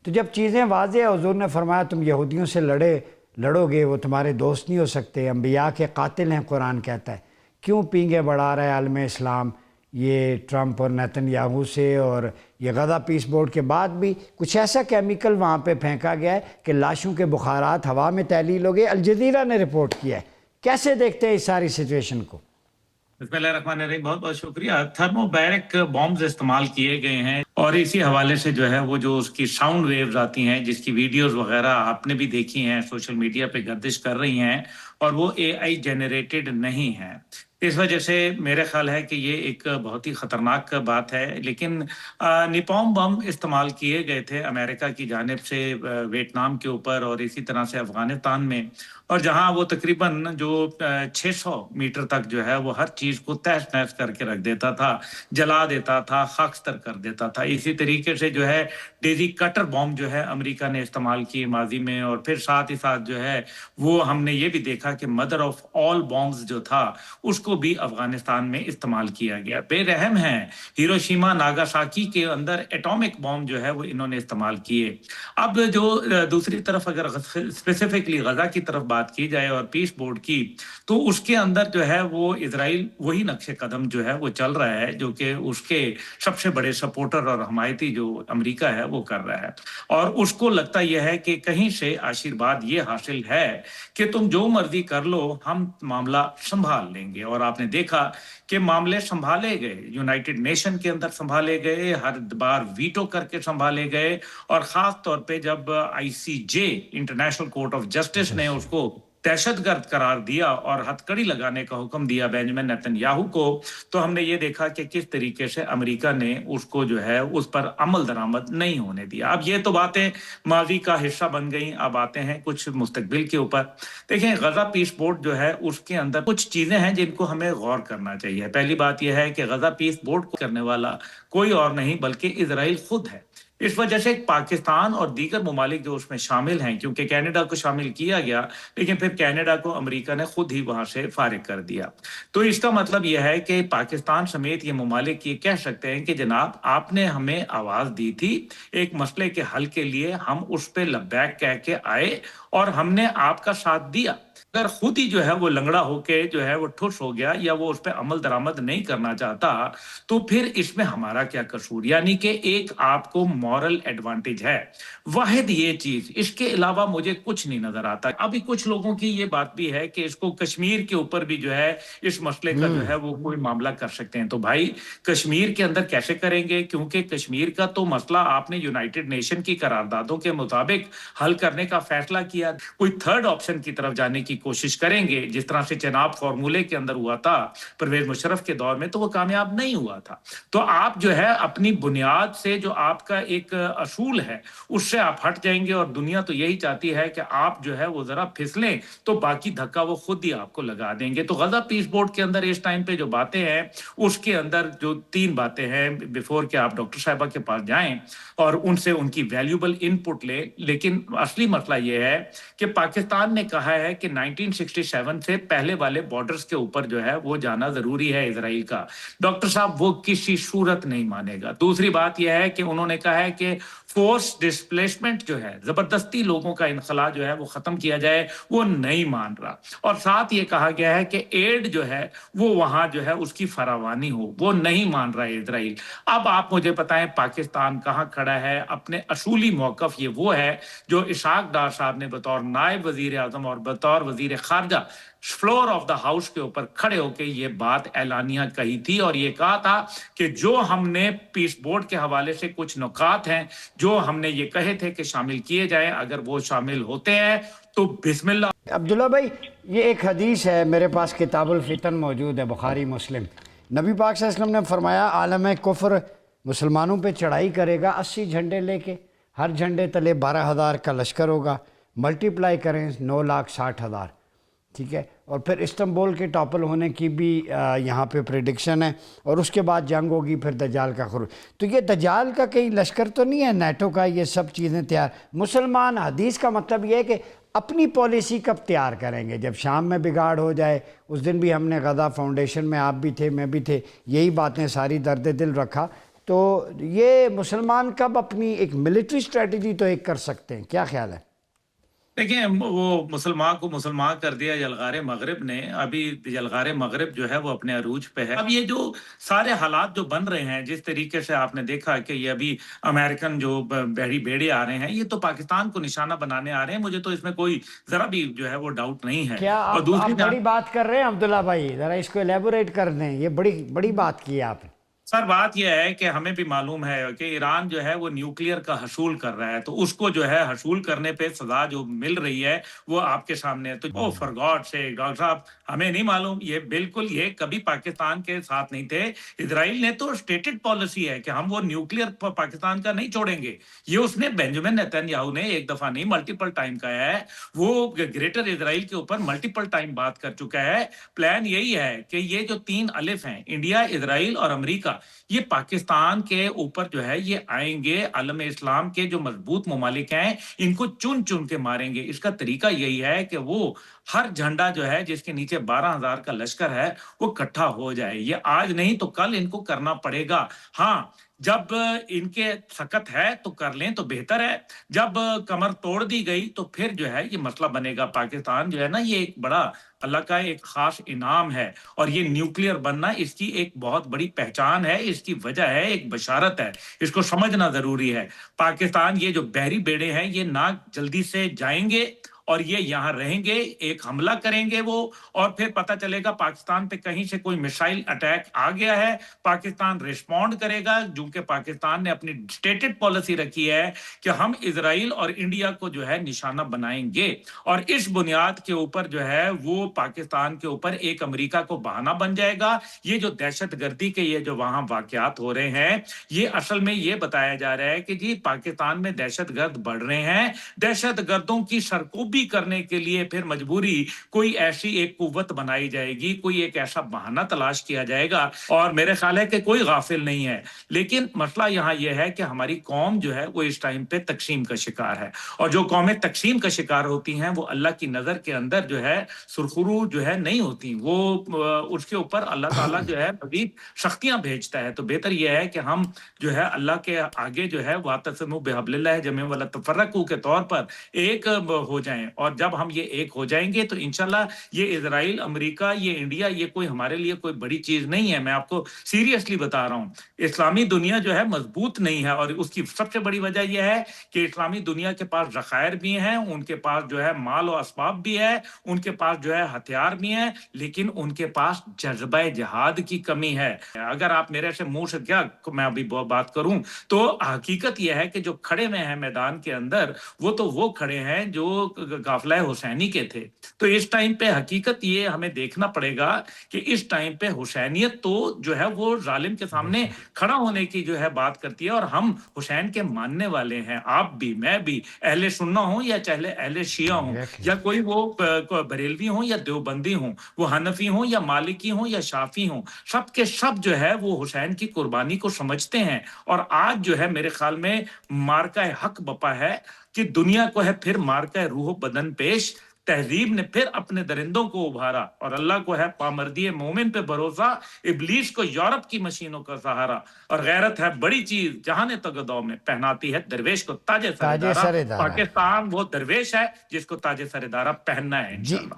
تو جب چیزیں واضح ہیں، حضور نے فرمایا تم یہودیوں سے لڑو گے، وہ تمہارے دوست نہیں ہو سکتے، انبیاء کے قاتل ہیں قرآن کہتا ہے، کیوں پینگے بڑھا رہا ہے عالم اسلام یہ ٹرمپ اور نیتن یاہو سے؟ اور یہ غزہ پیس بورڈ کے بعد بھی کچھ ایسا کیمیکل وہاں پہ پھینکا گیا ہے کہ لاشوں کے بخارات ہوا میں تحلیل ہو گئے، الجزیرہ نے رپورٹ کیا ہے۔ کیسے دیکھتے ہیں اس ساری سچویشن کو؟ بسم اللہ الرحمن الرحیم، بہت بہت شکریہ۔ تھرمو بیرک بامز استعمال کیے گئے ہیں، اور اسی حوالے سے جو ہے وہ جو اس کی ساؤنڈ ویوز آتی ہیں، جس کی ویڈیوز وغیرہ آپ نے بھی دیکھی ہیں، سوشل میڈیا پہ گردش کر رہی ہیں، اور وہ اے آئی جنریٹڈ نہیں ہیں۔ اس وجہ سے میرا خیال ہے کہ یہ ایک بہت ہی خطرناک بات ہے۔ لیکن نیپوم بم استعمال کیے گئے تھے امریکہ کی جانب سے ویتنام کے اوپر، اور اسی طرح سے افغانستان میں، اور جہاں وہ تقریباً جو 600 میٹر تک جو ہے وہ ہر چیز کو تہس نہس کر کے رکھ دیتا تھا، جلا دیتا تھا، خاکستر کر دیتا تھا۔ اسی طریقے سے جو ہے ڈیزی کٹر بام جو ہے امریکہ نے استعمال کی ماضی میں، اور پھر ساتھ ہی ساتھ جو ہے وہ ہم نے یہ بھی دیکھا کہ مدر آف آل بامز جو تھا اس کو بھی افغانستان میں استعمال کیا گیا۔ بے رحم ہیں، ہیروشیما ناگاساکی کے اندر ایٹامک بام جو ہے وہ انہوں نے استعمال کیے۔ اب جو دوسری طرف اگر اسپیسیفکلی غزہ کی طرف بات کی جائے اور پیس بورڈ کی، تو اس کے اندر جو ہے وہ اسرائیل وہی نقش قدم جو ہے وہ چل رہا ہے جو کہ اس کے سب سے بڑے سپورٹر اور حمایتی جو امریکہ ہے وہ کر رہا ہے، اور اس کو لگتا یہ ہے کہ کہیں سے آشیرواد یہ حاصل ہے کہ تم جو مرضی کر لو، ہم معاملہ سنبھال لیں گے۔ اور آپ نے دیکھا کہ معاملے سنبھالے گئے، یونائٹڈ نیشن کے اندر سنبھالے گئے، ہر بار ویٹو کر کے سنبھالے گئے، اور خاص طور پہ جب آئی سی جے انٹرنیشنل کورٹ آف جسٹس نے اس کو دہشت گرد قرار دیا اور ہتھ کڑی لگانے کا حکم دیا بینجامن نیتن یاہو کو، تو ہم نے یہ دیکھا کہ کس طریقے سے امریکہ نے اس کو جو ہے اس پر عمل درآمد نہیں ہونے دیا۔ اب یہ تو باتیں ماضی کا حصہ بن گئیں، اب آتے ہیں کچھ مستقبل کے اوپر۔ دیکھیں، غزہ پیس بورڈ جو ہے اس کے اندر کچھ چیزیں ہیں جن کو ہمیں غور کرنا چاہیے۔ پہلی بات یہ ہے کہ غزہ پیس بورڈ کو کرنے والا کوئی اور نہیں بلکہ اسرائیل خود ہے۔ اس وجہ سے پاکستان اور دیگر ممالک جو اس میں شامل ہیں، کیونکہ کینیڈا کو شامل کیا گیا لیکن پھر کینیڈا کو امریکہ نے خود ہی وہاں سے فارغ کر دیا، تو اس کا مطلب یہ ہے کہ پاکستان سمیت یہ ممالک یہ کہہ سکتے ہیں کہ جناب آپ نے ہمیں آواز دی تھی ایک مسئلے کے حل کے لیے، ہم اس پہ لبیک کہہ کے آئے اور ہم نے آپ کا ساتھ دیا۔ اگر خود ہی جو ہے وہ لنگڑا ہو کے جو ہے وہ ٹھس ہو گیا یا وہ اس پہ عمل درآمد نہیں کرنا چاہتا، تو پھر اس میں ہمارا کیا قصور؟ یعنی کہ ایک آپ کو مورل ایڈوانٹیج ہے، واحد یہ چیز، اس کے علاوہ مجھے کچھ نہیں نظر آتا۔ ابھی کچھ لوگوں کی یہ بات بھی ہے کہ اس کو کشمیر کے اوپر بھی جو ہے اس مسئلے کا جو ہے وہ کوئی معاملہ کر سکتے ہیں، تو بھائی کشمیر کے اندر کیسے کریں گے؟ کیونکہ کشمیر کا تو مسئلہ آپ نے یونائٹڈ نیشن کی قراردادوں کے مطابق حل کرنے کا فیصلہ کیا، کوئی تھرڈ آپشن کی طرف جانے کی کوشش کریں گے جس طرح سے چناب فارمولے کے اندر ہوا تھا پرویز مشرف کے دور میں، تو وہ کامیاب نہیں ہوا تھا۔ تو آپ جو ہے اپنی بنیاد سے جو آپ کا ایک اصول ہے اس سے آپ ہٹ جائیں گے، اور دنیا تو یہی چاہتی ہے کہ آپ جو ہے وہ ذرا پھسلیں تو باقی دھکا وہ خود ہی آپ کو لگا دیں گے۔ تو غزہ پیس بورڈ کے اندر اس ٹائم پہ جو باتیں ہیں اس کے اندر جو 3 باتیں ہیں بیفور کہ آپ ڈاکٹر صاحبہ کے پاس جائیں اور ان سے ان کی ویلیوبل ان پٹ لیں، لیکن اصلی مسئلہ یہ ہے کہ پاکستان نے کہا ہے کہ 1967 سے پہلے والے بارڈرز کے اوپر جو ہے وہ جانا ضروری ہے اسرائیل کا۔ ڈاکٹر صاحب وہ کسی صورت نہیں مانے گا۔ دوسری بات یہ ہے کہ انہوں نے کہا ہے کہ فورس ڈسپلیسمنٹ جو ہے، زبردستی لوگوں کا انخلاء جو ہے وہ ختم کیا جائے، وہ نہیں مان رہا، اور ساتھ یہ کہا گیا ہے کہ ایڈ جو ہے وہ وہاں جو ہے اس کی فراوانی ہو، وہ نہیں مان رہا ہے اسرائیل۔ اب آپ مجھے بتائیں پاکستان کہاں کھڑا ہے؟ اپنے اصولی موقف یہ وہ ہے جو اسحاق ڈار صاحب نے بطور نائب وزیر اعظم اور بطور وزیر خارجہ فلور آف دا ہاؤس کے اوپر کھڑے ہو کے یہ بات اعلانیہ کہی تھی، اور یہ کہا تھا کہ جو ہم نے پیس بورڈ کے حوالے سے کچھ نکات ہیں جو ہم نے یہ کہے تھے کہ شامل کیے جائیں، اگر وہ شامل ہوتے ہیں تو بسم اللہ۔ عبداللہ بھائی، یہ ایک حدیث ہے میرے پاس، کتاب الفتن موجود ہے، بخاری مسلم۔ نبی پاک صلی اللہ علیہ وسلم نے فرمایا عالم کفر مسلمانوں پہ چڑھائی کرے گا 80 جھنڈے لے کے، ہر جھنڈے تلے 12,000 کا لشکر ہوگا، ملٹیپلائی کریں 9,60,000، ٹھیک ہے؟ اور پھر استنبول کے ٹاپل ہونے کی بھی یہاں پہ پریڈکشن ہے، اور اس کے بعد جنگ ہوگی، پھر دجال کا خروج۔ تو یہ دجال کا کہیں لشکر تو نہیں ہے نیٹو کا؟ یہ سب چیزیں تیار مسلمان، حدیث کا مطلب یہ ہے کہ اپنی پالیسی کب تیار کریں گے؟ جب شام میں بگاڑ ہو جائے۔ اس دن بھی ہم نے غزہ فاؤنڈیشن میں، آپ بھی تھے میں بھی تھے، یہی باتیں ساری درد دل رکھا تو یہ مسلمان کب اپنی ایک ملٹری اسٹریٹجی تو ایک کر سکتے ہیں؟ کیا خیال ہے؟ دیکھیں وہ مسلمان کو مسلمان کر دیا یلغار مغرب نے. ابھی یلغار مغرب جو ہے وہ اپنے عروج پہ ہے. اب یہ جو سارے حالات جو بن رہے ہیں، جس طریقے سے آپ نے دیکھا کہ یہ ابھی امریکن جو بحری بیڑے آ رہے ہیں، یہ تو پاکستان کو نشانہ بنانے آ رہے ہیں. مجھے تو اس میں کوئی ذرا بھی جو ہے وہ ڈاؤٹ نہیں ہے. کیا اور آپ دوسری بڑی بات کر رہے ہیں عبداللہ بھائی؟ ذرا اس کو ایلیبوریٹ کر دیں. یہ بڑی بات کی ہے آپ نے. سر بات یہ ہے کہ ہمیں بھی معلوم ہے کہ ایران جو ہے وہ نیوکلیئر کا حصول کر رہا ہے، تو اس کو جو ہے حصول کرنے پہ سزا جو مل رہی ہے وہ آپ کے سامنے ہے. تو فار گاڈ سے ڈاکٹر صاحب ہمیں نہیں معلوم، یہ بالکل یہ کبھی پاکستان کے ساتھ نہیں تھے. اسرائیل نے تو اسٹیٹڈ پالیسی ہے کہ ہم وہ نیوکلیئر پاکستان کا نہیں چھوڑیں گے. یہ اس نے بینجامن نیتن یاہو نے ایک دفعہ نہیں ملٹیپل ٹائم کہا ہے. وہ گریٹر اسرائیل کے اوپر ملٹیپل ٹائم بات کر چکا ہے. پلان یہی ہے کہ یہ جو 3 الف ہیں، انڈیا، اسرائیل اور امریکہ، یہ پاکستان کے اوپر جو ہے یہ آئیں گے. عالم اسلام کے جو مضبوط ممالک ہیں ان کو چن چن کے ماریں گے. اس کا طریقہ یہی ہے کہ وہ ہر جھنڈا جو ہے جس کے نیچے 12,000 کا لشکر ہے وہ اکٹھا ہو جائے. یہ آج نہیں تو کل ان کو کرنا پڑے گا. ہاں جب ان کے سکت ہے تو کر لیں تو بہتر ہے. جب کمر توڑ دی گئی تو پھر جو ہے یہ مسئلہ بنے گا. پاکستان جو ہے نا یہ ایک بڑا اللہ کا ایک خاص انعام ہے، اور یہ نیوکلیئر بننا اس کی ایک بہت بڑی پہچان ہے، اس کی وجہ ہے، ایک بشارت ہے. اس کو سمجھنا ضروری ہے. پاکستان یہ جو بحری بیڑے ہیں یہ نہ جلدی سے جائیں گے اور یہ یہاں رہیں گے. ایک حملہ کریں گے وہ، اور پھر پتہ چلے گا پاکستان پہ کہیں سے کوئی میسائل اٹیک آ گیا ہے، پاکستان ریسپونڈ کرے گا. کیونکہ پاکستان نے اپنی اسٹیٹڈ پالیسی رکھی ہے کہ ہم اسرائیل اور انڈیا کو جو ہے نشانہ بنائیں گے، اور اس بنیاد کے اوپر جو ہے وہ پاکستان کے اوپر ایک امریکہ کو بہانہ بن جائے گا. یہ جو دہشت گردی کے یہ جو وہاں واقعات ہو رہے ہیں، یہ اصل میں یہ بتایا جا رہا ہے کہ جی پاکستان میں دہشت گرد بڑھ رہے ہیں. دہشت گردوں کی سرکوبی کرنے کے لیے پھر مجبوری کوئی ایسی ایک قوت بنائی جائے گی، کوئی ایک ایسا بہانہ تلاش کیا جائے گا. اور میرے خیال ہے کہ کوئی غافل نہیں ہے. لیکن مسئلہ یہاں یہ ہے کہ ہماری قوم جو ہے وہ اس ٹائم پہ تقسیم کا شکار ہے، اور جو قومیں تقسیم کا شکار ہوتی ہیں وہ اللہ کی نظر کے اندر جو ہے سرخرو جو ہے نہیں ہوتی. وہ اس کے اوپر اللہ تعالیٰ جو ہے مزید سختیاں بھیجتا ہے. تو بہتر یہ ہے کہ ہم جو ہے اللہ کے آگے جو ہے واعتصموا بحبل اللہ جميعا ولا تفرقوا کے طور پر ایک ہو جائیں. اور جب ہم یہ ایک ہو جائیں گے تو انشاءاللہ یہ اسرائیل، امریکہ، یہ انڈیا، یہ کوئی ہمارے لیے کوئی بڑی چیز نہیں ہے. میں آپ کو سیریسلی بتا رہا ہوں، اسلامی دنیا جو ہے مضبوط نہیں ہے، اور اس کی سب سے بڑی وجہ یہ ہے کہ اسلامی دنیا کے پاس ذخائر بھی ہیں، ان کے پاس جو ہے مال و اسباب بھی ہے، ان کے پاس جو ہے ہتھیار بھی ہیں، لیکن ان کے پاس جذبہ جہاد کی کمی ہے. اگر آپ میرے سے منہ سے کیا میں ابھی بات کروں تو حقیقت یہ ہے کہ جو کھڑے میں ہیں میدان کے اندر وہ کھڑے ہیں جو قافلہ حسینی کے تھے. تو اس ٹائم پہ حقیقت یہ ہمیں دیکھنا پڑے گا کہ اس ٹائم پہ حسینیت تو جو ہے وہ ظالم کے سامنے کھڑا ہونے کی جو ہے بات کرتی ہے. اور ہم حسین کے ماننے والے ہیں، آپ بھی، میں بھی، اہل سنہ ہوں یا چاہے اہل شیعہ ہوں، یا کوئی وہ بریلوی ہوں یا دیوبندی ہوں، وہ حنفی ہوں یا مالکی ہوں یا شافی ہوں، سب کے سب جو ہے وہ حسین کی قربانی کو سمجھتے ہیں. اور آج جو ہے میرے خیال میں مارکہ حق بپا ہے کہ دنیا کو ہے پھر مارکہ روح و بدن پیش. تہذیب نے پھر اپنے درندوں کو ابھارا، اور اللہ کو ہے پامردی مومن پہ بھروسہ، ابلیس کو یورپ کی مشینوں کا سہارا. اور غیرت ہے بڑی چیز جہاں تگدو میں پہناتی ہے درویش کو تاج سر دارا. پاکستان وہ درویش ہے جس کو تاج سر دارا پہننا ہے جی. انشاءاللہ.